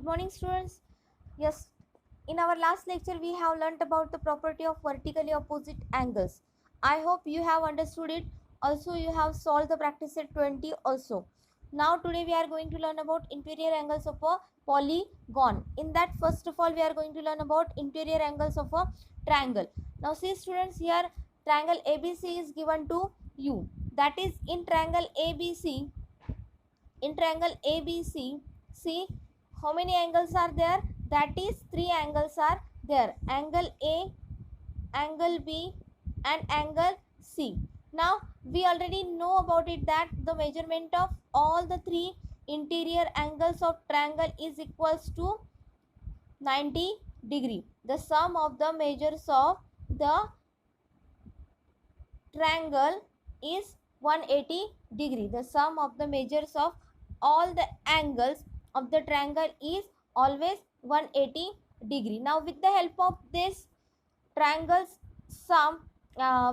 morning, students. Yes, in our last lecture we have learnt about the property of vertically opposite angles. I hope you have understood it. Also you have solved the practice set 20 also. Now today we are going to learn about interior angles of a polygon. In that, first of all, we are going to learn about interior angles of a triangle. Now see students, here triangle ABC is given to you. That is, in triangle ABC, see how many angles are there? That is, three angles are there: angle A, angle B, and angle C. Now we already know about it that the measurement of all the three interior angles of triangle is equals to 90 degree. The sum of the measures of the triangle is 180 degree. The sum of the measures of all the angles of the triangle is always 180 degree. Now with the help of this triangles sum,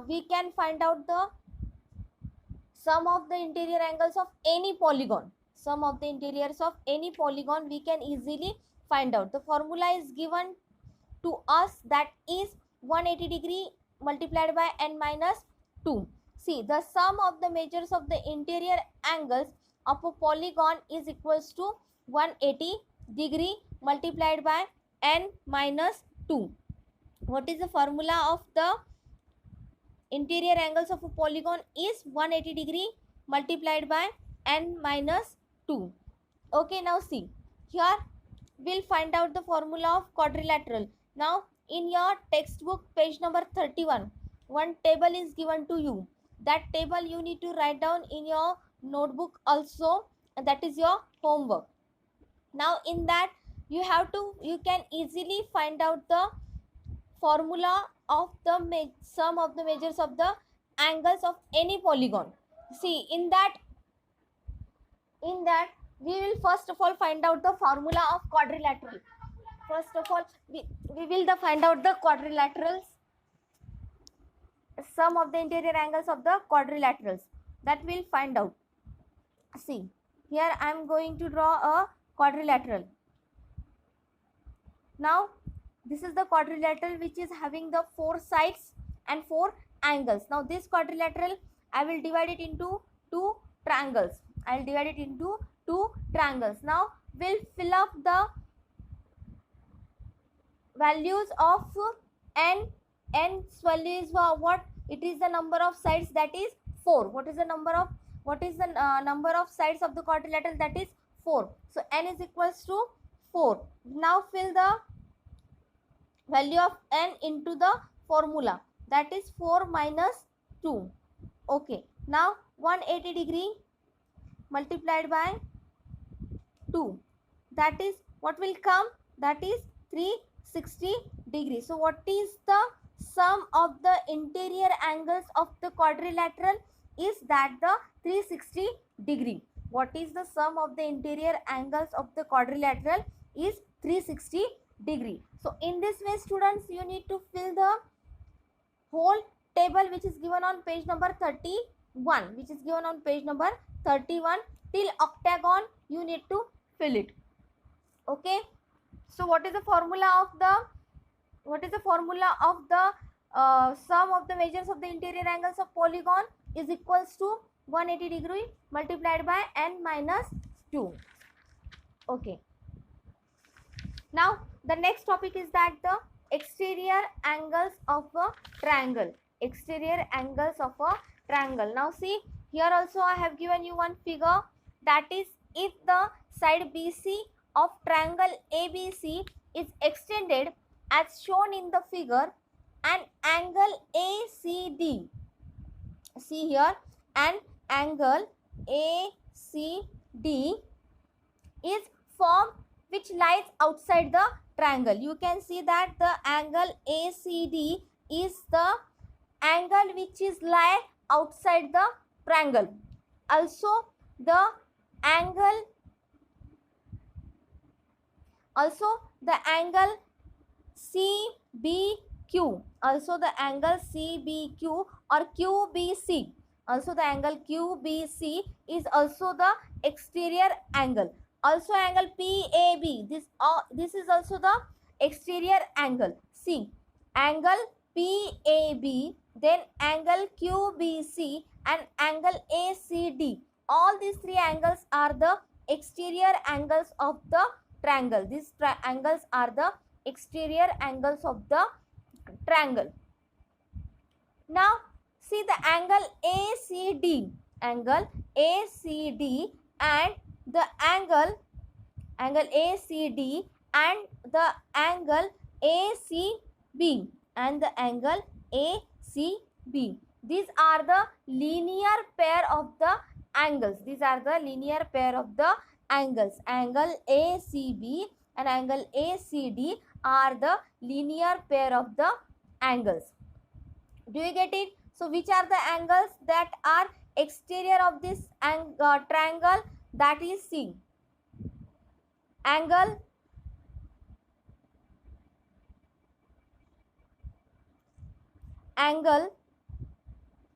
we can find out the sum of the interior angles of any polygon. Sum of the interiors of any polygon we can easily find out. The formula is given to us, that is 180 degree multiplied by n minus 2. See, the sum of the measures of the interior angles of a polygon is equals to 180 degree multiplied by n minus 2. What is the formula of the interior angles of a polygon? Is 180 degree multiplied by n minus 2. Okay, now see, here we'll find out the formula of quadrilateral. Now in your textbook page number 31, one table is given to you. That table you need to write down in your notebook also, and that is your homework. Now in that you can easily find out the formula of the sum of the measures of the angles of any polygon. See, in that we will first of all find out the formula of quadrilateral. First of all, we will find out the quadrilaterals, sum of the interior angles of the quadrilaterals. That we'll find out. See, here I am going to draw a quadrilateral. Now this is the quadrilateral which is having the 4 sides and 4 angles. Now this quadrilateral I will divide it into 2 triangles. I will divide it into 2 triangles. Now we'll fill up the values of n. N's value is what? It is the number of sides, that is 4. What is the number of sides of the quadrilateral? That is 4. So n is equals to 4. Now fill the value of n into the formula, that is 4 minus 2. Okay, now 180 degree multiplied by 2, that is what will come? That is 360 degree. So what is the sum of the interior angles of the quadrilateral? Is that the 360 degree. What is the sum of the interior angles of the quadrilateral? Is 360 degree. So in this way, students, you need to fill the whole table which is given on page number 31, till octagon you need to fill it. Okay, so what is the formula of the sum of the measures of the interior angles of polygon? Is equals to 180 degree multiplied by n minus 2. Okay, now the next topic is that the exterior angles of a triangle. Now see, here also I have given you one figure, that is, if the side BC of triangle ABC is extended as shown in the figure, an angle ACD, see here, an angle ACD is formed which lies outside the triangle. You can see that the angle ACD is the angle which is lie outside the triangle. Also the angle CBQ, or QBC, is also the exterior angle. Also angle PAB. This is also the exterior angle. See, angle PAB, then angle QBC and angle ACD. All these three angles are the exterior angles of the triangle. These angles are the exterior angles of the triangle. Now see the angle ACD, angle ACD and the angle ACD and the angle ACB and the angle ACB. These are the linear pair of the angles. These are the linear pair of the angles. Angle ACB and angle ACD are the linear pair of the angles. Do you get it? So which are the angles that are exterior of this triangle? That is, see, angle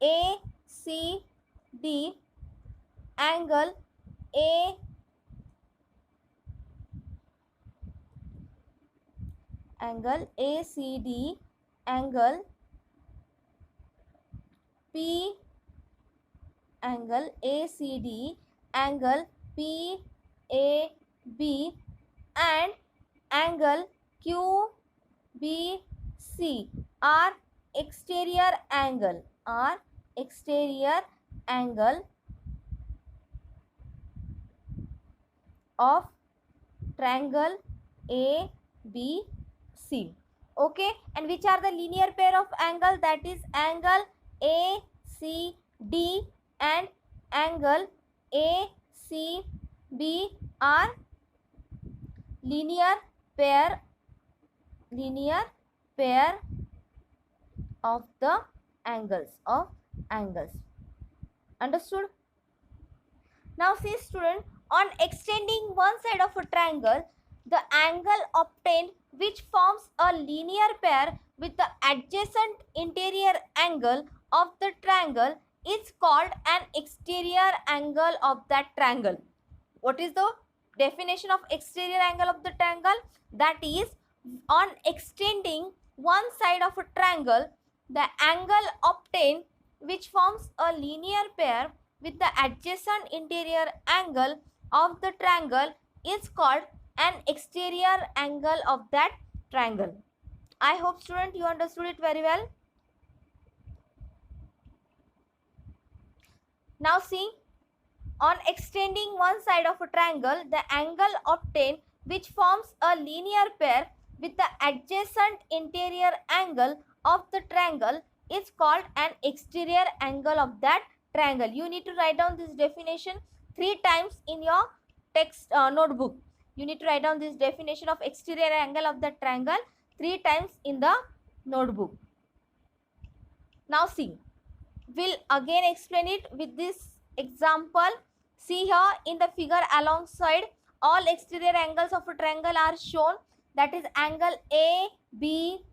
ACD, angle ACD, angle P, angle ACD, angle PAB and angle QBC are exterior angle, of triangle ABC. Okay, and which are the linear pair of angle? That is angle ACD and angle ACB are linear pair of the angles. Understood? Now see student, on extending one side of a triangle, the angle obtained which forms a linear pair with the adjacent interior angle of the triangle is called an exterior angle of that triangle. What is the definition of exterior angle of the triangle? That is, on extending one side of a triangle, the angle obtained which forms a linear pair with the adjacent interior angle of the triangle is called an exterior angle of that triangle. I hope student you understood it very well. Now see, on extending one side of a triangle, the angle obtained which forms a linear pair with the adjacent interior angle of the triangle is called an exterior angle of that triangle. You need to write down this definition 3 times in your text notebook. You need to write down this definition of exterior angle of the triangle 3 times in the notebook. Now see, we'll again explain it with this example. See here in the figure alongside, all exterior angles of a triangle are shown. That is angle A, B,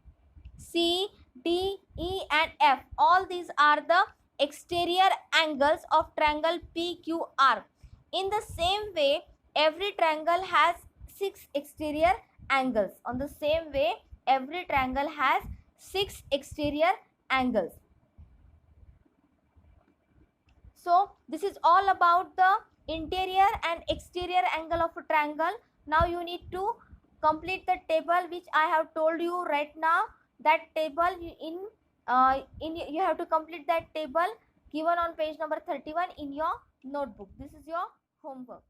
C, D, E and F. All these are the exterior angles of triangle PQR. In the same way, every triangle has 6 exterior angles. On the same way, every triangle has 6 exterior angles. So this is all about the interior and exterior angle of a triangle. Now you need to complete the table which I have told you right now. That table you have to complete that table given on page number 31 in your notebook. This is your homework.